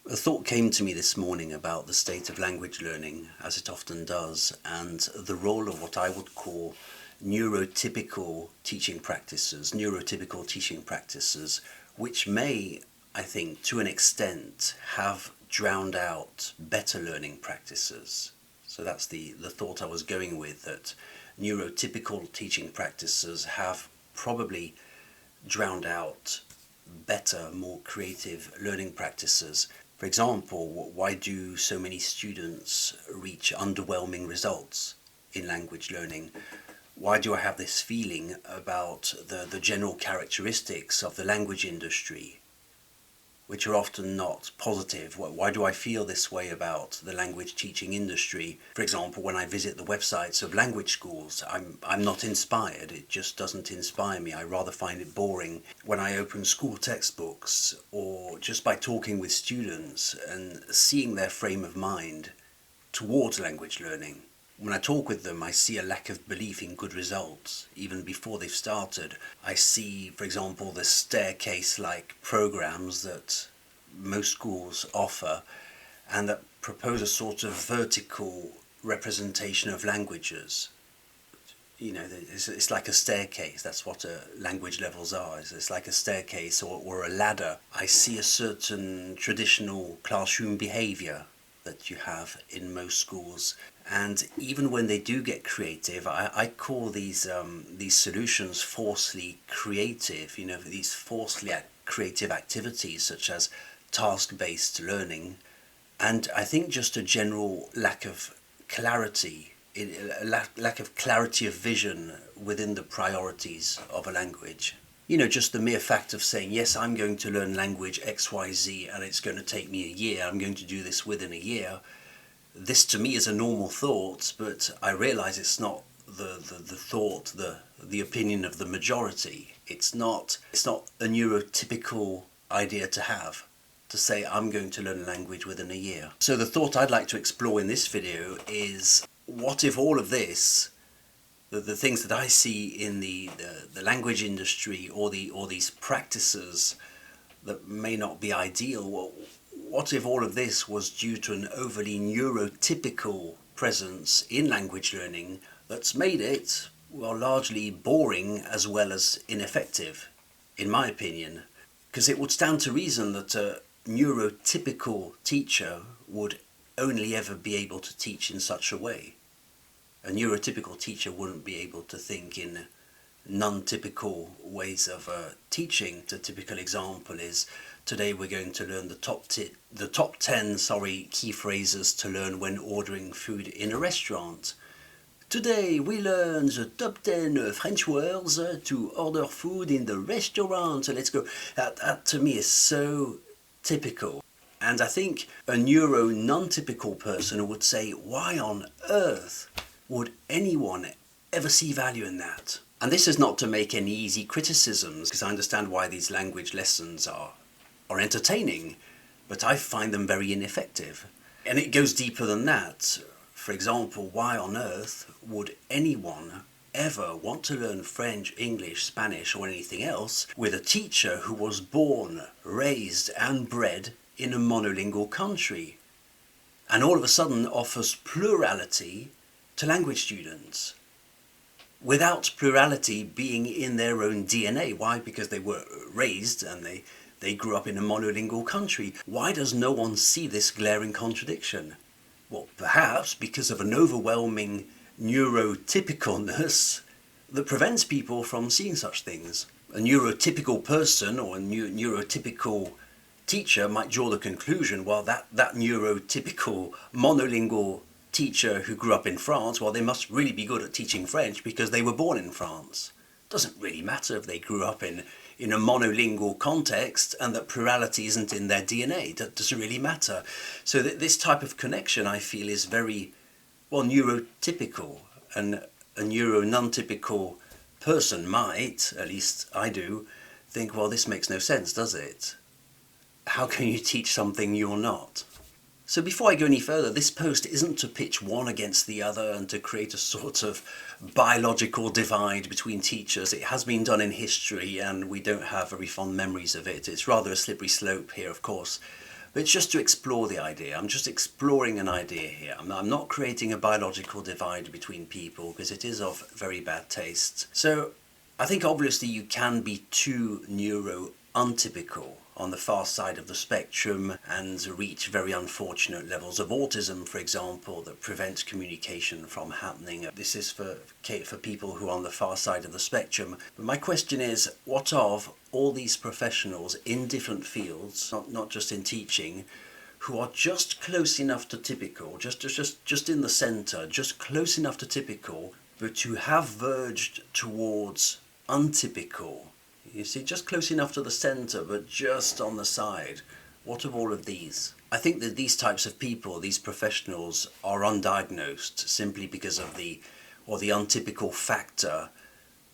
A thought came to me this morning about the state of language learning, as it often does, and the role of what I would call neurotypical teaching practices, which may, I think, to an extent, have drowned out better learning practices. So that's the thought I was going with, that neurotypical teaching practices have probably drowned out better, more creative learning practices. For example, why do so many students reach underwhelming results in language learning? Why do I have this feeling about the general characteristics of the language industry, which are often not positive? Why do I feel this way about the language teaching industry? For example, when I visit the websites of language schools, I'm not inspired. It just doesn't inspire me. I rather find it boring. When I open school textbooks, or just by talking with students and seeing their frame of mind towards language learning, when I talk with them, I see a lack of belief in good results, even before they've started. I see, for example, the staircase-like programs that most schools offer and that propose a sort of vertical representation of languages. You know, it's like a staircase. That's what language levels are. It's like a staircase or a ladder. I see a certain traditional classroom behavior that you have in most schools. And even when they do get creative, I call these solutions forcefully creative. You know, these forcefully creative activities such as task-based learning, and I think just a general lack of clarity, lack of clarity of vision within the priorities of a language. You know, just the mere fact of saying, yes, I'm going to learn language XYZ and it's going to take me a year, I'm going to do this within a year. This to me is a normal thought, but I realize it's not the thought, the opinion of the majority. It's not a neurotypical idea to have, to say I'm going to learn a language within a year. So the thought I'd like to explore in this video is, what if all of this, the things that I see in the language industry, or these practices that may not be ideal, what if all of this was due to an overly neurotypical presence in language learning that's made it, well, largely boring as well as ineffective, in my opinion? Because it would stand to reason that a neurotypical teacher would only ever be able to teach in such a way. A neurotypical teacher wouldn't be able to think in non-typical ways of teaching. A typical example is, today we're going to learn the top 10 key phrases to learn when ordering food in a restaurant. Today we learn the top 10 French words to order food in the restaurant. So let's go. That to me is so typical. And I think a non-typical person would say, why on earth would anyone ever see value in that? And this is not to make any easy criticisms, because I understand why these language lessons are entertaining, but I find them very ineffective. And it goes deeper than that. For example, why on earth would anyone ever want to learn French, English, Spanish, or anything else with a teacher who was born, raised, and bred in a monolingual country, and all of a sudden offers plurality to language students, without plurality being in their own DNA? Why? Because they were raised and they grew up in a monolingual country. Why does no one see this glaring contradiction? Well, perhaps because of an overwhelming neurotypicalness that prevents people from seeing such things. A neurotypical person or a neurotypical teacher might draw the conclusion, well, that neurotypical monolingual teacher who grew up in France, well, they must really be good at teaching French because they were born in France. Doesn't really matter if they grew up in a monolingual context and that plurality isn't in their DNA. That doesn't really matter. So this type of connection, I feel, is very, well, neurotypical. And a non-typical person might, at least I do, think, well, this makes no sense, does it? How can you teach something you're not? So before I go any further, this post isn't to pitch one against the other and to create a sort of biological divide between teachers. It has been done in history and we don't have very fond memories of it. It's rather a slippery slope here, of course. But it's just to explore the idea. I'm just exploring an idea here. I'm not creating a biological divide between people, because it is of very bad taste. So I think obviously you can be too neuro-untypical on the far side of the spectrum and reach very unfortunate levels of autism, for example, that prevents communication from happening. This is for people who are on the far side of the spectrum. But my question is, what of all these professionals in different fields, not just in teaching, who are just close enough to typical, just in the center, just close enough to typical, but who have verged towards untypical? You see, just close enough to the center, but just on the side. What of all of these? I think that these types of people, these professionals, are undiagnosed simply because of the untypical factor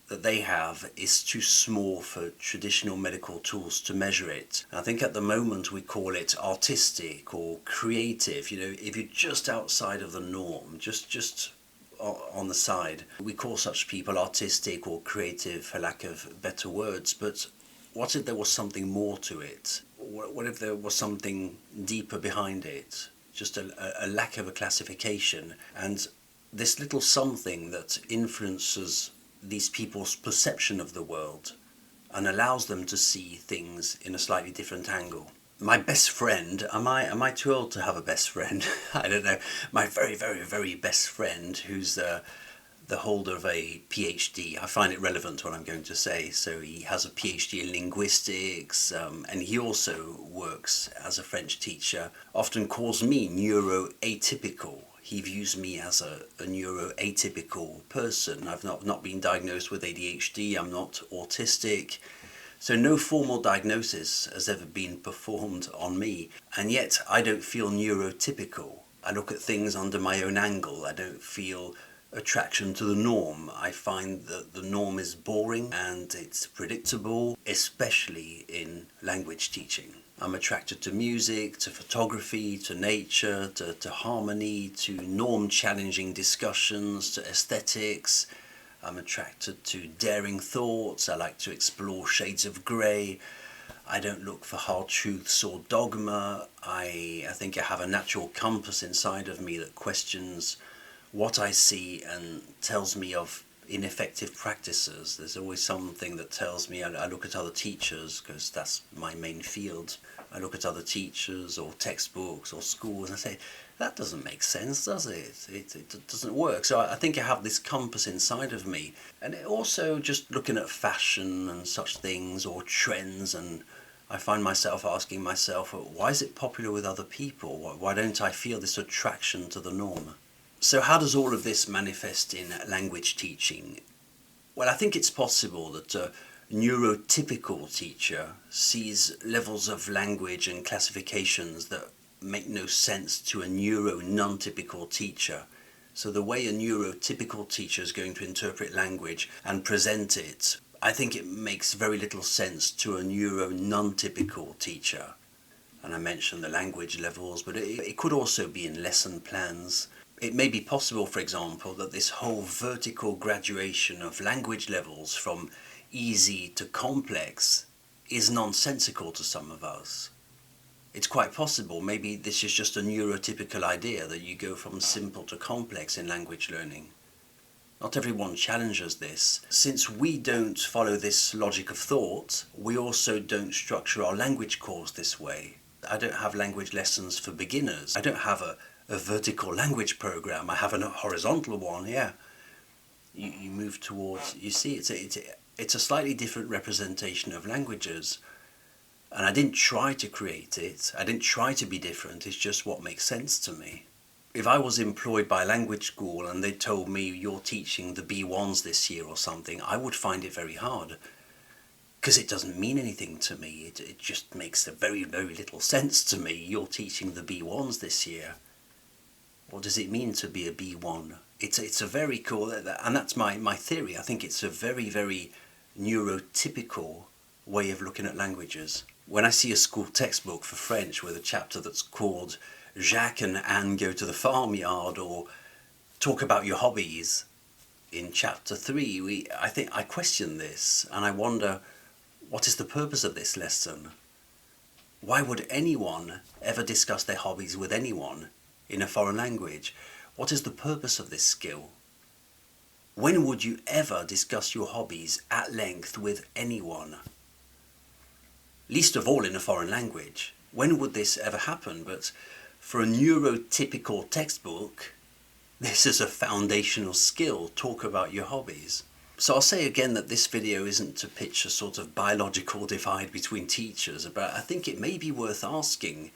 that they have is too small for traditional medical tools to measure it. I think at the moment we call it artistic or creative. You know, if you're just outside of the norm, just on the side, we call such people artistic or creative for lack of better words. But what if there was something more to it? What if there was something deeper behind it? Just a lack of a classification, and this little something that influences these people's perception of the world and allows them to see things in a slightly different angle. My best friend, am I too old to have a best friend? I don't know. My very, very, very best friend, who's the holder of a PhD. I find it relevant to what I'm going to say. So he has a PhD in linguistics, and he also works as a French teacher, often calls me neuro-atypical. He views me as a neuro-atypical person. I've not been diagnosed with ADHD, I'm not autistic. So no formal diagnosis has ever been performed on me, and yet I don't feel neurotypical. I look at things under my own angle. I don't feel attraction to the norm. I find that the norm is boring and it's predictable, especially in language teaching. I'm attracted to music, to photography, to nature, to harmony, to norm-challenging discussions, to aesthetics. I'm attracted to daring thoughts. I like to explore shades of grey. I don't look for hard truths or dogma. I think I have a natural compass inside of me that questions what I see and tells me of ineffective practices. There's always something that tells me. I look at other teachers, because that's my main field. I look at other teachers or textbooks or schools and I say, that doesn't make sense, does it? It doesn't work. So I think I have this compass inside of me. And also just looking at fashion and such things, or trends, and I find myself asking myself, why is it popular with other people? Why don't I feel this attraction to the norm? So how does all of this manifest in language teaching? Well, I think it's possible that a neurotypical teacher sees levels of language and classifications that make no sense to a neuro-non-typical teacher. So the way a neurotypical teacher is going to interpret language and present it, I think it makes very little sense to a neuro-non-typical teacher. And I mentioned the language levels, but it could also be in lesson plans. It may be possible, for example, that this whole vertical graduation of language levels from easy to complex is nonsensical to some of us. It's quite possible, maybe this is just a neurotypical idea that you go from simple to complex in language learning. Not everyone challenges this. Since we don't follow this logic of thought, we also don't structure our language course this way. I don't have language lessons for beginners. I don't have a vertical language program. I have a horizontal one, yeah. You move towards, you see, it's a slightly different representation of languages. And I didn't try to create it. I didn't try to be different. It's just what makes sense to me. If I was employed by a language school and they told me you're teaching the B1s this year or something, I would find it very hard. Because it doesn't mean anything to me. It just makes a very, very little sense to me. You're teaching the B1s this year. What does it mean to be a B1? It's a very cool, and that's my theory. I think it's a very, very neurotypical way of looking at languages. When I see a school textbook for French with a chapter that's called Jacques and Ann go to the farmyard, or talk about your hobbies, in chapter 3, I question this and I wonder, what is the purpose of this lesson? Why would anyone ever discuss their hobbies with anyone in a foreign language? What is the purpose of this skill? When would you ever discuss your hobbies at length with anyone? Least of all in a foreign language. When would this ever happen? But for a neurotypical textbook, this is a foundational skill. Talk about your hobbies. So I'll say again that this video isn't to pitch a sort of biological divide between teachers, but I think it may be worth asking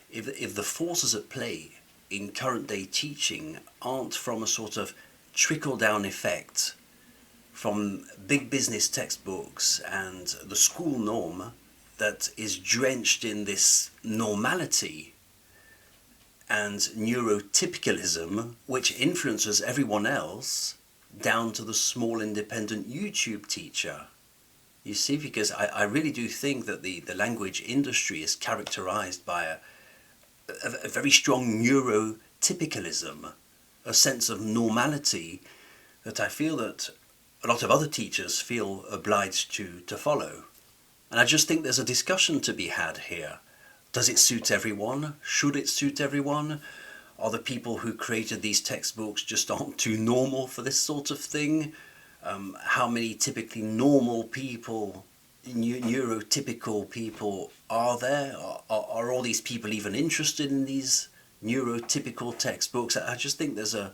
if the forces at play in current day teaching aren't from a sort of trickle-down effect from big business textbooks and the school norm that is drenched in this normality and neurotypicalism, which influences everyone else down to the small independent YouTube teacher. You see, because I really do think that the language industry is characterized by a very strong neurotypicalism, a sense of normality that I feel that a lot of other teachers feel obliged to follow. And I just think there's a discussion to be had here. Does it suit everyone? Should it suit everyone? Are the people who created these textbooks just aren't too normal for this sort of thing? How many typically normal people, neurotypical people are there? Are all these people even interested in these neurotypical textbooks? I just think there's a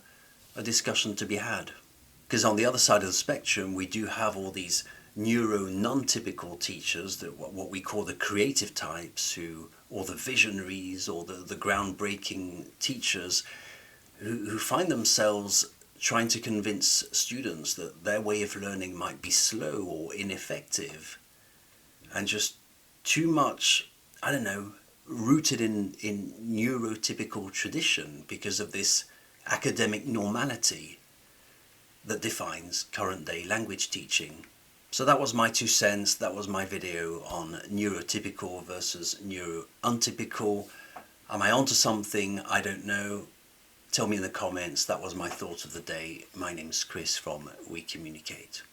discussion to be had. Because on the other side of the spectrum, we do have all these neuro-non-typical teachers, that what we call the creative types, or the visionaries, or the groundbreaking teachers, who find themselves trying to convince students that their way of learning might be slow or ineffective, and just too much, I don't know, rooted in neurotypical tradition because of this academic normality that defines current day language teaching. So that was my 2 cents, that was my video on neurotypical versus neuro-untypical. Am I onto something? I don't know. Tell me in the comments. That was my thought of the day. My name's Chris from We Communicate.